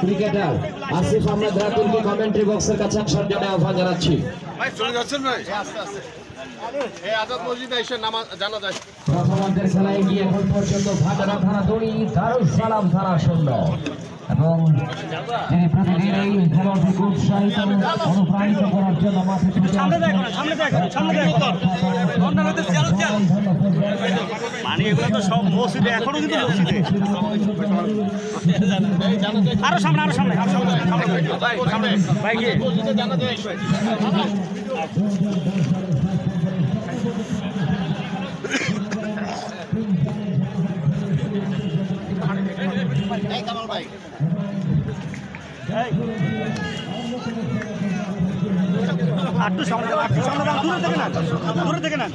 Cricketer Asif Ahmed রাতুলকে commentary বক্সের কাছে আসার জন্য আহ্বান জানাচ্ছি। প্রথমার্ধের খেলায় গিয়ে এখন পর্যন্ত ভাটারা থানা 2, দারুস সালাম থানা 0 এবং তিনি প্রতিদিন এই খেলোয়াড়কে উৎসাহিত অনুপ্রাণিত করার জন্য মাঠে মানে এগুলো তো সব মসজিদে এখনো কিন্তু মসজিদে আরো সামনে ভাই গিয়ে একটু সামনে দূরে থেকে না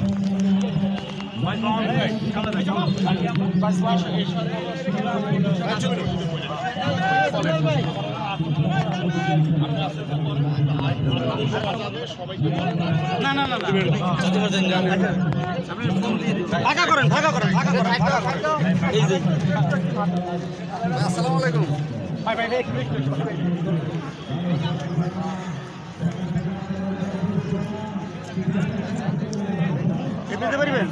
ফাঁকা করেন। আসসালামু আলাইকুম ভাই দিতে পারবেন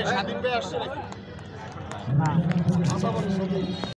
স্বাধীন ভাই আসছে